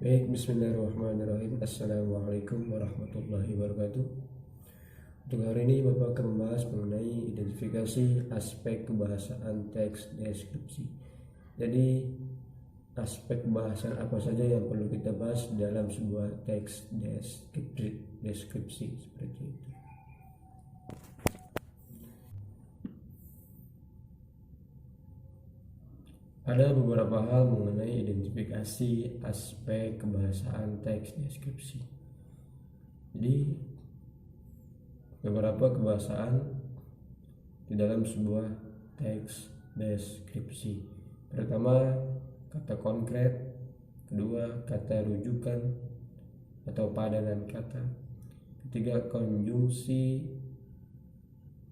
Baik, bismillahirrahmanirrahim. Assalamualaikum warahmatullahi wabarakatuh. Untuk hari ini Bapak akan membahas mengenai identifikasi aspek kebahasaan teks deskripsi. Jadi, aspek kebahasaan apa saja yang perlu kita bahas dalam sebuah teks deskripsi seperti itu. Ada beberapa hal mengenai identifikasi aspek kebahasaan teks deskripsi. Jadi, beberapa kebahasaan di dalam sebuah teks deskripsi. Pertama, kata konkret. Kedua, kata rujukan atau padanan kata. Ketiga, konjungsi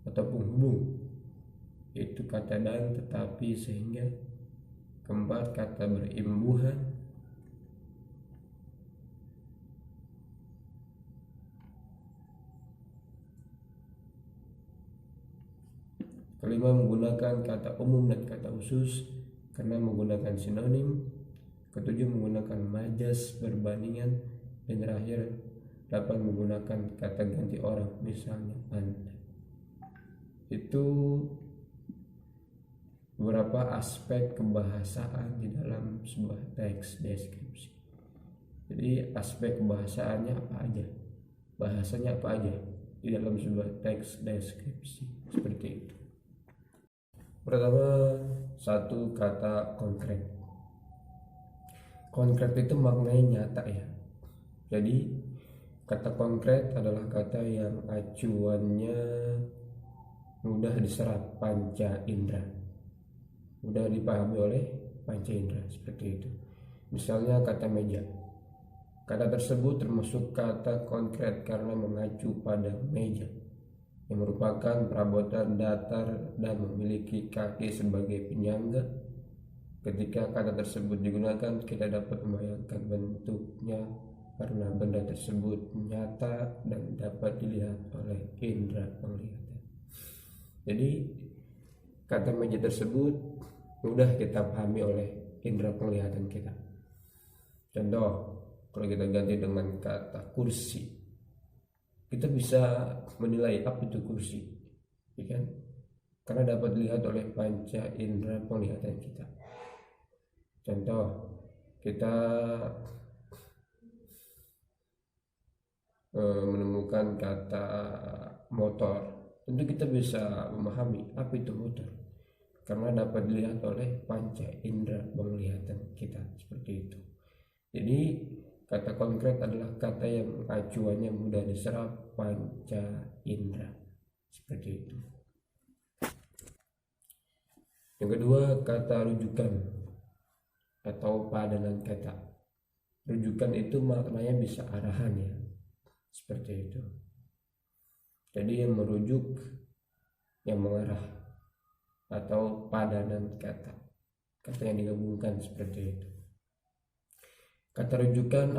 atau penghubung, yaitu kata dan, tetapi, sehingga. Keempat, kata berimbuhan. Kelima, menggunakan kata umum dan kata khusus karena menggunakan sinonim. Ketujuh, menggunakan majas perbandingan. Dan terakhir, 8, menggunakan kata ganti orang, misalnya Anda. Itu beberapa aspek kebahasaan di dalam sebuah teks deskripsi. Jadi aspek kebahasaannya apa aja, bahasanya apa aja di dalam sebuah teks deskripsi, seperti itu. Pertama, satu, kata konkret. Konkret itu maknanya nyata ya. Jadi kata konkret adalah kata yang acuannya mudah diserap panca indera, mudah dipahami oleh panca indera, seperti itu. Misalnya kata meja. Kata tersebut termasuk kata konkret karena mengacu pada meja yang merupakan perabotan datar dan memiliki kaki sebagai penyangga. Ketika kata tersebut digunakan, kita dapat membayangkan bentuknya karena benda tersebut nyata dan dapat dilihat oleh indera penglihatan. Jadi kata meja tersebut mudah kita pahami oleh indera penglihatan kita. Contoh, kalau kita ganti dengan kata kursi, kita bisa menilai apa itu kursi, ya kan? Karena dapat dilihat oleh panca indera penglihatan kita. Contoh, kita menemukan kata motor, tentu kita bisa memahami apa itu motor karena dapat dilihat oleh panca indera penglihatan kita, seperti itu. Jadi kata konkret adalah kata yang acuannya mudah diserap panca indera, seperti itu. Yang kedua, kata rujukan atau padanan kata. Rujukan itu maknanya bisa arahan ya, seperti itu. Jadi yang merujuk, yang mengarah, atau padanan kata, kata yang digabungkan, seperti itu. Kata rujukan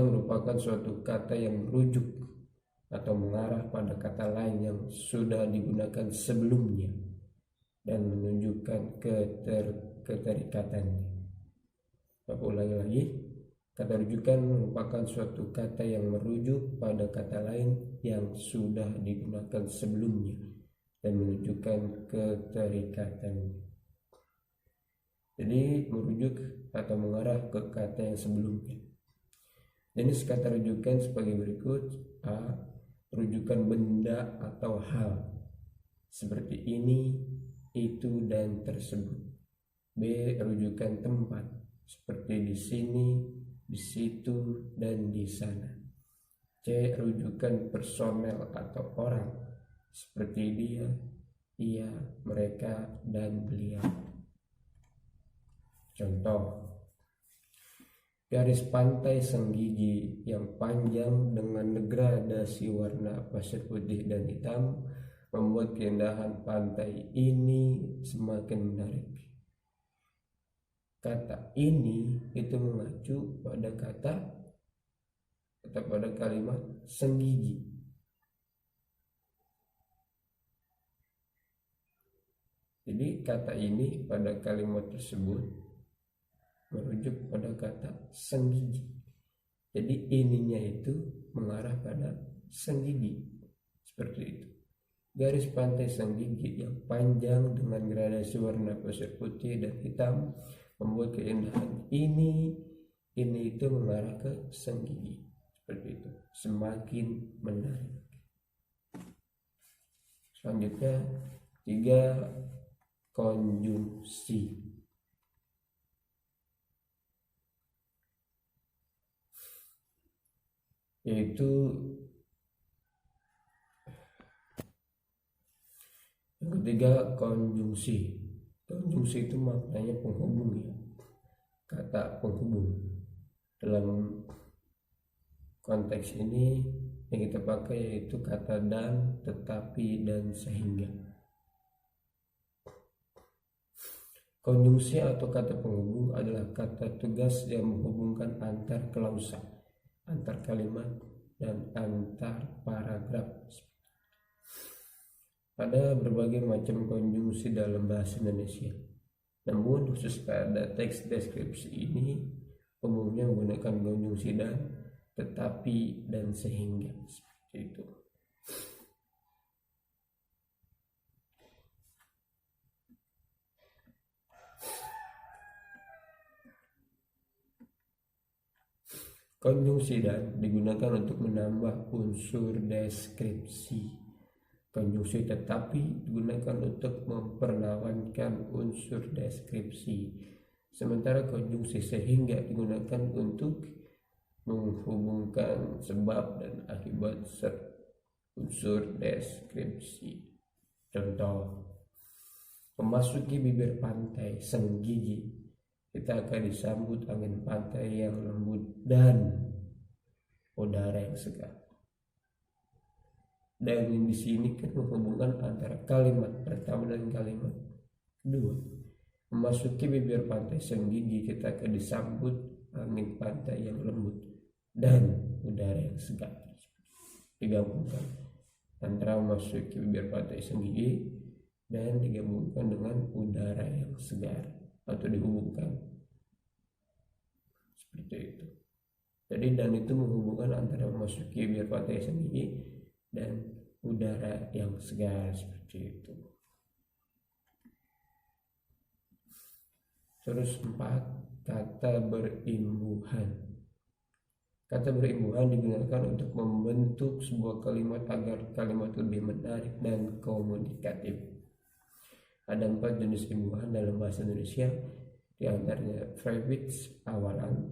merupakan suatu kata yang merujuk atau mengarah pada kata lain yang sudah digunakan sebelumnya dan menunjukkan keterikatannya. Bapak ulangi lagi. Kata rujukan merupakan suatu kata yang merujuk pada kata lain yang sudah digunakan sebelumnya dan menunjukkan keterikatannya. Jadi merujuk atau mengarah ke kata yang sebelumnya. Jenis kata rujukan sebagai berikut. A. Rujukan benda atau hal seperti ini, itu, dan tersebut. B. Rujukan tempat seperti di sini, di situ, dan di sana. C. Rujukan personel atau orang seperti dia, ia, mereka, dan beliau. Contoh, garis pantai Senggigi yang panjang dengan gradasi warna pasir putih dan hitam membuat keindahan pantai ini semakin menarik. Kata ini itu mengacu pada kata atau pada kalimat Senggigi. Jadi kata ini pada kalimat tersebut merujuk pada kata Senggigi. Jadi ininya itu mengarah pada Senggigi. Seperti itu. Garis pantai Senggigi yang panjang dengan gradasi warna pasir putih dan hitam membuat keindahan ini itu mengarah ke Senggigi. Seperti itu. Semakin menarik. Selanjutnya 3 konjungsi. Yaitu yang ketiga konjungsi. Konjungsi itu maknanya penghubung ya. Kata penghubung. Dalam konteks ini yang kita pakai yaitu kata dan, tetapi, dan sehingga. Konjungsi atau kata penghubung adalah kata tugas yang menghubungkan antar klausa, antar kalimat, dan antar paragraf. Ada berbagai macam konjungsi dalam bahasa Indonesia. Namun khusus pada teks deskripsi ini umumnya menggunakan konjungsi dan, tetapi, dan sehingga. Seperti itu. Konjungsi dan digunakan untuk menambah unsur deskripsi. Konjungsi tetapi digunakan untuk memperlawankan unsur deskripsi. Sementara konjungsi sehingga digunakan untuk menghubungkan sebab dan akibat unsur deskripsi. Contoh, memasuki bibir pantai Senggigi, kita akan disambut angin pantai yang lembut dan udara yang segar. Dan di sini kan menghubungkan antara kalimat pertama dan kalimat kedua. Memasuki bibir pantai Senggigi, kita akan disambut angin pantai yang lembut dan udara yang segar. Digabungkan antara memasuki bibir pantai Senggigi dan digabungkan dengan udara yang segar atau dihubungkan seperti itu. Jadi dan itu menghubungkan antara memasuki bibir pantai Senggigi dan udara yang segar seperti itu. Terus 4, kata berimbuhan. Kata berimbuhan digunakan untuk membentuk sebuah kalimat agar kalimat lebih menarik dan komunikatif. Ada 4 jenis imbuhan dalam bahasa Indonesia, di antaranya prefix awalan,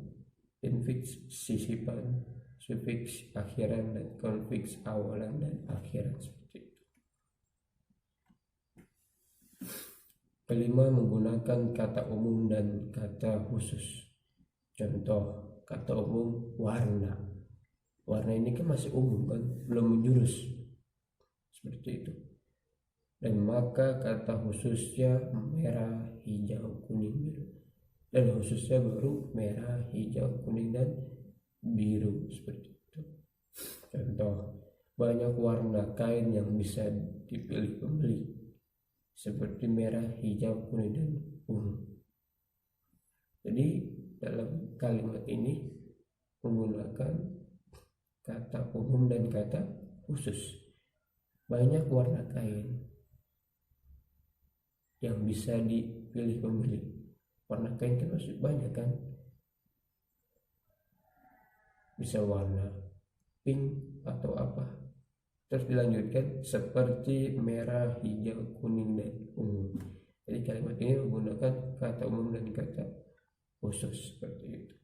infix sisipan, sufiks akhiran, dan konfiks awalan dan akhiran seperti itu. Kelima, menggunakan kata umum dan kata khusus. Contoh, kata umum warna. Warna ini kan masih umum kan, belum menjurus. Seperti itu. Dan maka kata khususnya merah, hijau, kuning, biru. Dan khususnya baru merah, hijau, kuning, dan biru seperti itu. Contoh, banyak warna kain yang bisa dipilih pembeli seperti merah, hijau, kuning, dan ungu. Jadi dalam kalimat ini menggunakan kata umum dan kata khusus. Banyak warna kain yang bisa dipilih pembeli. Warna kain kan maksud banyak kan, bisa warna pink atau apa. Terus dilanjutkan seperti merah, hijau, kuning, dan ungu. Jadi kalimat ini menggunakan kata umum dan kata khusus seperti itu.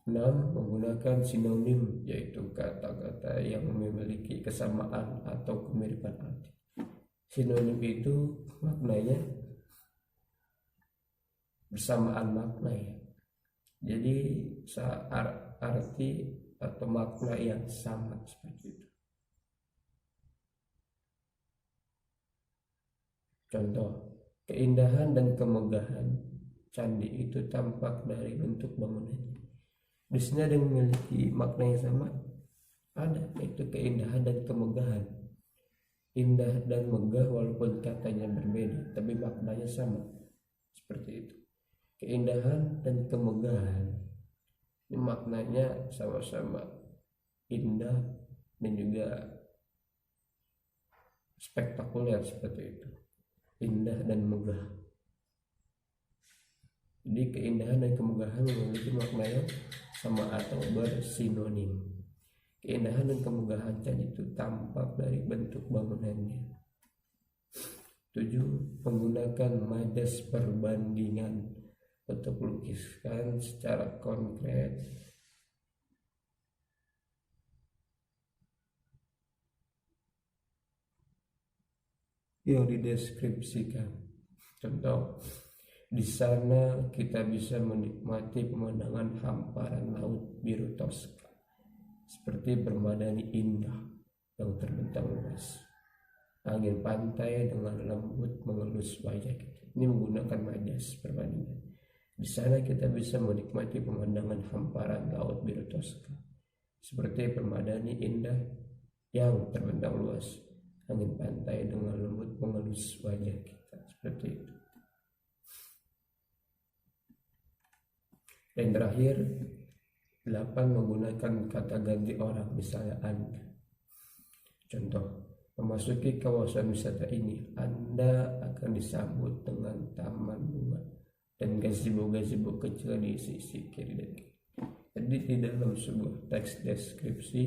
6, menggunakan sinonim, yaitu kata-kata yang memiliki kesamaan atau kemiripan arti. Sinonim itu maknanya bersamaan makna ya. Jadi arti atau makna yang sama seperti itu. Contoh, keindahan dan kemegahan candi itu tampak dari bentuk bangunannya. Di sini ada yang memiliki makna yang sama? Ada, yaitu keindahan dan kemegahan. Indah dan megah walaupun katanya berbeda, tapi maknanya sama. Seperti itu. Keindahan dan kemegahan ini maknanya sama-sama indah dan juga spektakuler seperti itu. Indah dan megah. Jadi keindahan dan kemegahan memiliki makna yang sama atau bersinonim. Keindahan dan kemegahan cat itu tampak dari bentuk bangunannya. 7. Menggunakan majas perbandingan untuk melukiskan secara konkret yang dideskripsikan. Contoh, di sana kita bisa menikmati pemandangan hamparan laut biru Toska, seperti bermadani indah yang terbentang luas. Angin pantai dengan lembut mengelus wajah kita. Ini menggunakan majas perbandingan. Di sana kita bisa menikmati pemandangan hamparan laut biru Toska, seperti bermadani indah yang terbentang luas. Angin pantai dengan lembut mengelus wajah kita, seperti itu. Dan terakhir, 8. Menggunakan kata ganti orang, misalnya Anda. Contoh, memasuki kawasan wisata ini, Anda akan disambut dengan taman bunga dan gazebo-gazebo kecil di sisi kiri dan kiri. Jadi di dalam sebuah teks deskripsi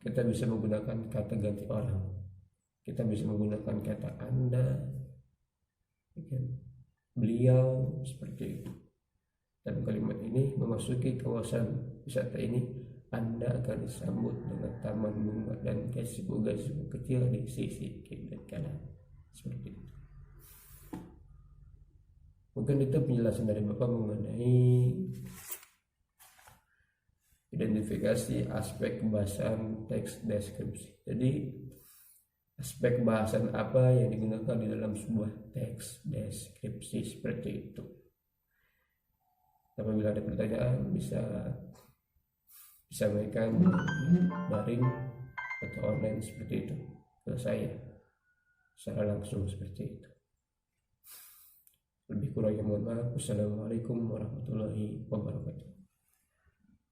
kita bisa menggunakan kata ganti orang. Kita bisa menggunakan kata Anda, beliau, seperti itu. Dan kalimat ini, memasuki kawasan wisata ini, Anda akan disambut dengan taman bunga dan gazebo-gazebo kecil di sisi kiri dan kanan, seperti itu. Mungkin itu penjelasan dari Bapak mengenai identifikasi aspek kebahasan teks deskripsi. Jadi aspek bahasan apa yang digunakan di dalam sebuah teks deskripsi seperti itu. Apabila ada pertanyaan bisa disampaikan daring atau online seperti itu ke saya secara langsung seperti itu. Lebih kurangnya mohon maaf. Wassalamualaikum warahmatullahi wabarakatuh.